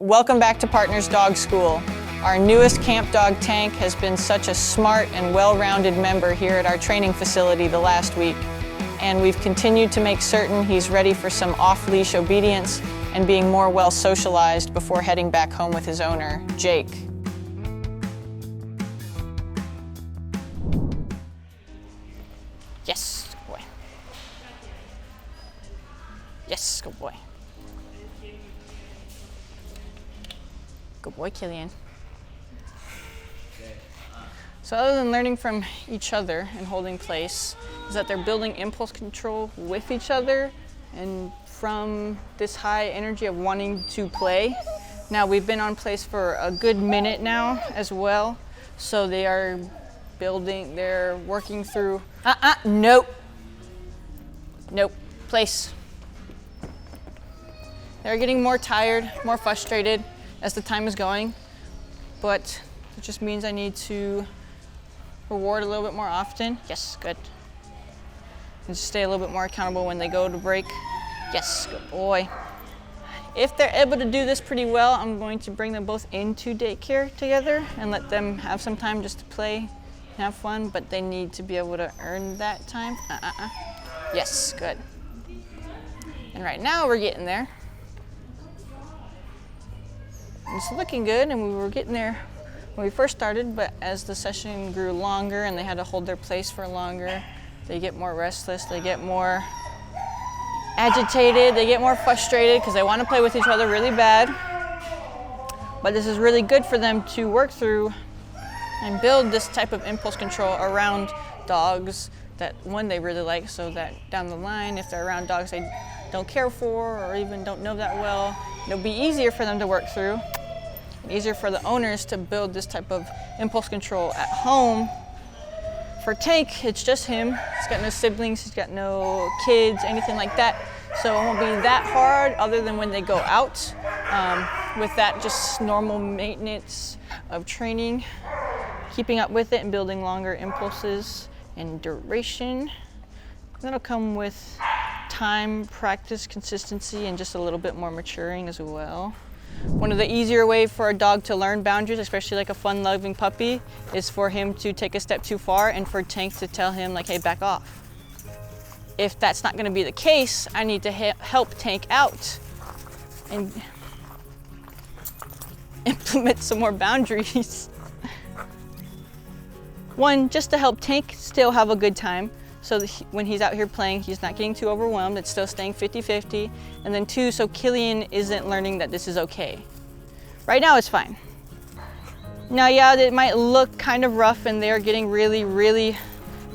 Welcome back to Partners Dog School. Our newest camp dog, Tank, has been such a smart and well-rounded member here at our training facility the last week. And we've continued to make certain he's ready for some off-leash obedience and being more well socialized before heading back home with his owner, Jake. Yes, good boy. Yes, good boy. Good boy, Killian. So other than learning from each other and holding place, is that they're building impulse control with each other and from this high energy of wanting to play. Now we've been on place for a good minute now as well, so they are building, they're working through, nope, place. They're getting more tired, more frustrated as the time is going, but it just means I need to reward a little bit more often. Yes, good. And just stay a little bit more accountable when they go to break. Yes, good boy. If they're able to do this pretty well, I'm going to bring them both into daycare together and let them have some time just to play and have fun, but they need to be able to earn that time. Yes, good. And right now we're getting there. It's looking good, and we were getting there when we first started, but as the session grew longer and they had to hold their place for longer, they get more restless, they get more agitated, they get more frustrated because they want to play with each other really bad. But this is really good for them to work through and build this type of impulse control around dogs that one they really like, so that down the line, if they're around dogs they don't care for or even don't know that well, it'll be easier for them to work through. Easier for the owners to build this type of impulse control at home. For Tank, it's just him. He's got no siblings, he's got no kids, anything like that. So it won't be that hard other than when they go out. With that, just normal maintenance of training, keeping up with it and building longer impulses and duration. That'll come with time, practice, consistency, and just a little bit more maturing as well. One of the easier ways for a dog to learn boundaries, especially like a fun-loving puppy, is for him to take a step too far and for Tank to tell him, like, hey, back off. If that's not going to be the case, I need to help Tank out and implement some more boundaries. One, just to help Tank still have a good time, so that when he's out here playing, he's not getting too overwhelmed, it's still staying 50-50. And then two, so Killian isn't learning that this is okay. Right now it's fine. Now, yeah, it might look kind of rough and they're getting really, really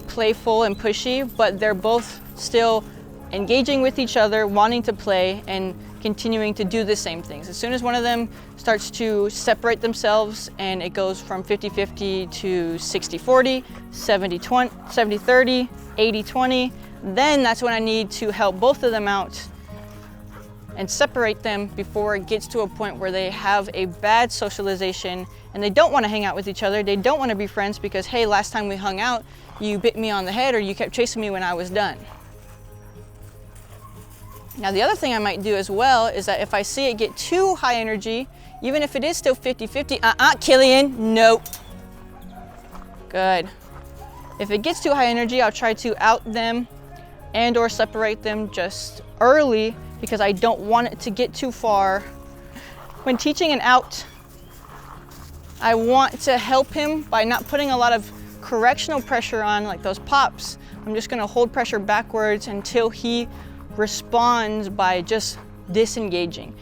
playful and pushy, but they're both still engaging with each other, wanting to play and continuing to do the same things. As soon as one of them starts to separate themselves and it goes from 50-50 to 60-40, 70-20, 70-30, 80-20, then that's when I need to help both of them out and separate them before it gets to a point where they have a bad socialization and they don't want to hang out with each other. They don't want to be friends because, hey, last time we hung out, you bit me on the head or you kept chasing me when I was done. Now, the other thing I might do as well is that if I see it get too high energy, even if it is still 50-50, Killian, nope. Good. If it gets too high energy, I'll try to out them and or separate them just early because I don't want it to get too far. When teaching an out, I want to help him by not putting a lot of correctional pressure on, like those pops. I'm just gonna hold pressure backwards until he responds by just disengaging.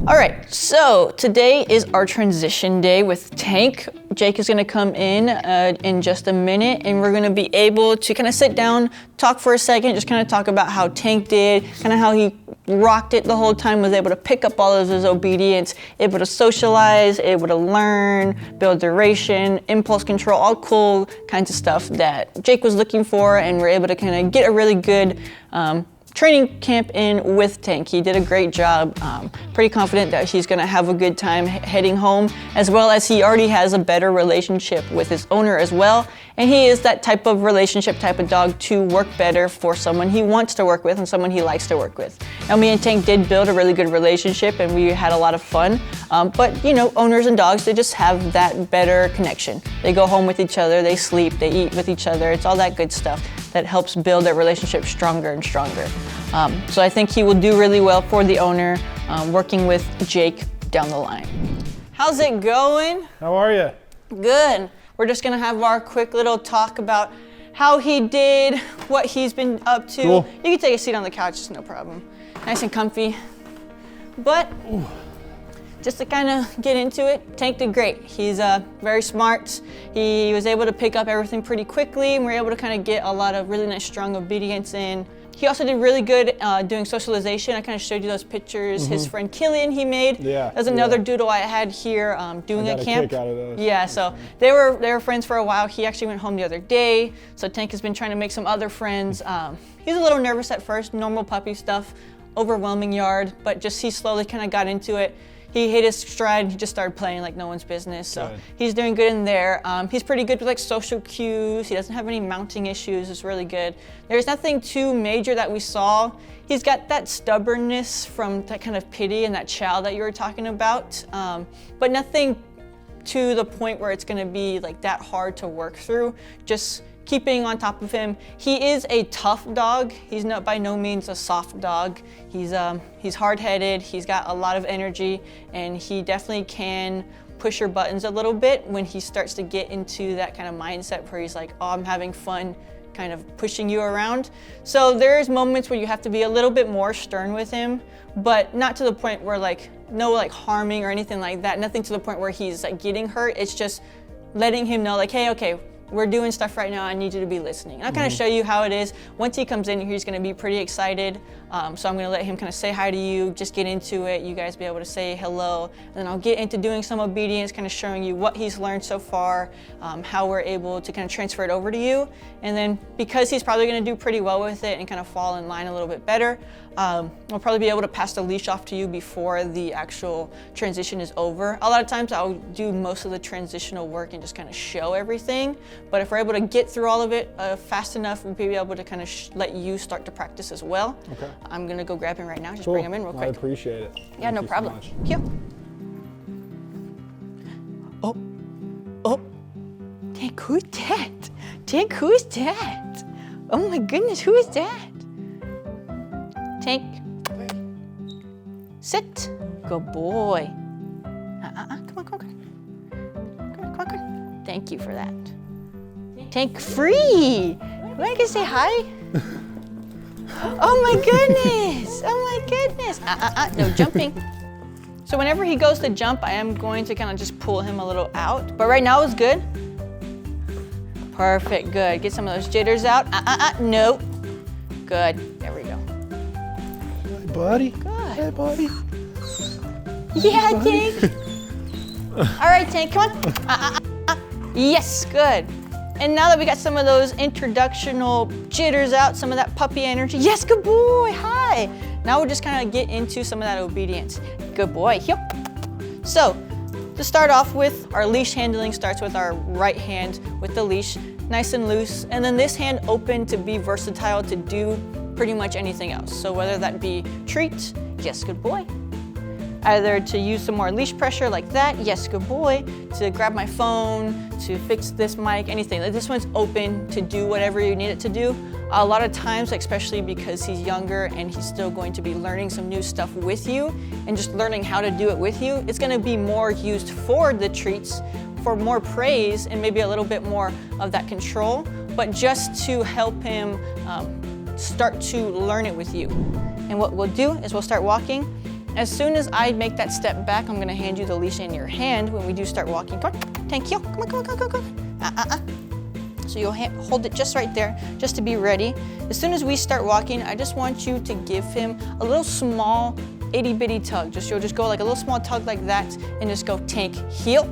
All right, so today is our transition day with Tank. Jake is gonna come in just a minute and we're gonna be able to kind of sit down, talk for a second, just kind of talk about how Tank did, kind of how he rocked it the whole time, was able to pick up all of his obedience, able to socialize, able to learn, build duration, impulse control, all cool kinds of stuff that Jake was looking for, and we're able to kind of get a really good training camp in with Tank. He did a great job. Pretty confident that he's gonna have a good time heading home, as well as he already has a better relationship with his owner as well. And he is that type of relationship type of dog to work better for someone he wants to work with and someone he likes to work with. Now, me and Tank did build a really good relationship and we had a lot of fun. But you know, owners and dogs, they just have that better connection. They go home with each other, they sleep, they eat with each other. It's all that good stuff that helps build that relationship stronger and stronger. So I think he will do really well for the owner, working with Jake down the line. How's it going? How are you? Good. We're just gonna have our quick little talk about how he did, what he's been up to. Cool. You can take a seat on the couch, it's no problem. Nice and comfy. But just to kind of get into it, Tank did great. He's very smart. He was able to pick up everything pretty quickly, and we were able to kind of get a lot of really nice strong obedience in. He also did really good doing socialization. I kind of showed you those pictures. His friend Killian he made. Yeah. There's another doodle I had here doing I a got camp. a kick out of those. Yeah, so they were friends for a while. He actually went home the other day. So Tank has been trying to make some other friends. He's a little nervous at first, normal puppy stuff, overwhelming yard, but just he slowly kind of got into it. He hit his stride and he just started playing like no one's business. So Good. He's doing good in there. He's pretty good with like social cues. He doesn't have any mounting issues. It's really good. There's nothing too major that we saw. He's got that stubbornness from that kind of pity and that chow that you were talking about, but nothing to the point where it's going to be like that hard to work through. Just keeping on top of him. He is a tough dog. He's not by no means a soft dog. He's hard-headed, he's got a lot of energy, and he definitely can push your buttons a little bit when he starts to get into that kind of mindset where he's like, oh, I'm having fun, kind of pushing you around. So there's moments where you have to be a little bit more stern with him, but not to the point where like, no like harming or anything like that. Nothing to the point where he's like getting hurt. It's just letting him know like, hey, okay, we're doing stuff right now, I need you to be listening. And I'll kind of show you how it is. Once he comes in here, he's gonna be pretty excited. So I'm gonna let him kind of say hi to you, just get into it. You guys be able to say hello. And then I'll get into doing some obedience, kind of showing you what he's learned so far, how we're able to kind of transfer it over to you. And then because he's probably gonna do pretty well with it and kind of fall in line a little bit better, we'll probably be able to pass the leash off to you before the actual transition is over. A lot of times I'll do most of the transitional work and just kind of show everything. But if we're able to get through all of it fast enough, we'll be able to kind of let you start to practice as well. Okay. I'm gonna go grab him right now. Just Cool. bring him in real quick. I appreciate it. Yeah, Thank no you so problem. much. Here. Oh. Tank, who's that? Tank, who's that? Oh my goodness, who is that? Tank. Sit. Good boy. Come on. Thank you for that. Tank free. Want to say hi? Oh my goodness. No jumping. So whenever he goes to jump, I am going to kind of just pull him a little out. But right now it's good. Perfect, good. Get some of those jitters out. No. Good, there we go. Hey, buddy. Good. Hey, buddy. Yeah, Buddy. Tank. All right, Tank, come on. Yes, good. And now that we got some of those introductional jitters out, some of that puppy energy. Yes, good boy, hi. Now we'll just kind of get into some of that obedience. Good boy, yep. So, to start off with, our leash handling starts with our right hand with the leash, nice and loose. And then this hand open to be versatile to do pretty much anything else. So whether that be treat, yes, good boy. Either to use some more leash pressure like that, yes, good boy. To grab my phone, to fix this mic, anything. Like this one's open to do whatever you need it to do. A lot of times, especially because he's younger and he's still going to be learning some new stuff with you and just learning how to do it with you, it's gonna be more used for the treats, for more praise and maybe a little bit more of that control, but just to help him start to learn it with you. And what we'll do is we'll start walking. As soon as I make that step back, I'm gonna hand you the leash in your hand when we do start walking. Come on, Tank, heel, come on. So you'll hold it just right there, just to be ready. As soon as we start walking, I just want you to give him a little small itty bitty tug. You'll just go like a little small tug like that and just go Tank, heel.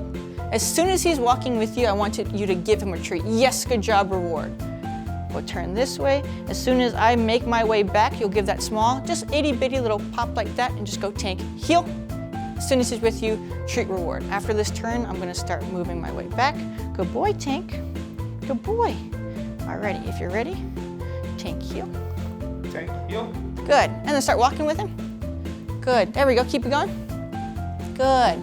As soon as he's walking with you, I want you to give him a treat. Yes, good job, reward. We'll turn this way. As soon as I make my way back, you'll give that small, just itty bitty little pop like that and just go Tank, heel. As soon as he's with you, treat, reward. After this turn, I'm gonna start moving my way back. Good boy, Tank. Good boy. Alrighty, if you're ready, tank heel. Tank heel. Good, and then start walking with him. Good, there we go, keep it going. Good.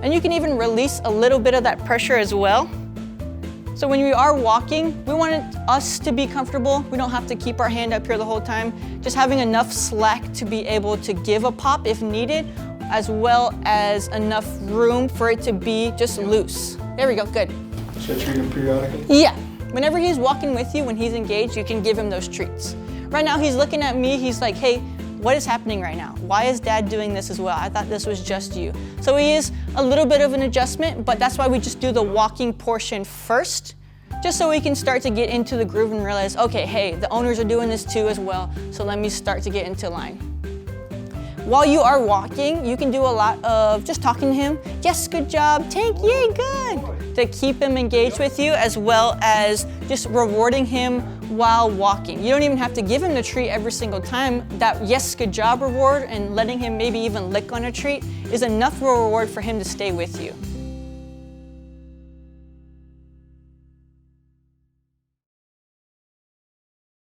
And you can even release a little bit of that pressure as well. So when we are walking, we want us to be comfortable. We don't have to keep our hand up here the whole time. Just having enough slack to be able to give a pop if needed, as well as enough room for it to be just loose. There we go, good. Should I treat him periodically? Yeah, whenever he's walking with you, when he's engaged, you can give him those treats. Right now he's looking at me, he's like, hey, what is happening right now? Why is dad doing this as well? I thought this was just you. So he is a little bit of an adjustment, but that's why we just do the walking portion first, just so we can start to get into the groove and realize, okay, hey, the owners are doing this too as well, so let me start to get into line. While you are walking, you can do a lot of just talking to him. Yes, good job, Tank, yay, good. To keep him engaged with you, as well as just rewarding him while walking. You don't even have to give him the treat every single time. That yes, good job reward and letting him maybe even lick on a treat is enough reward for him to stay with you.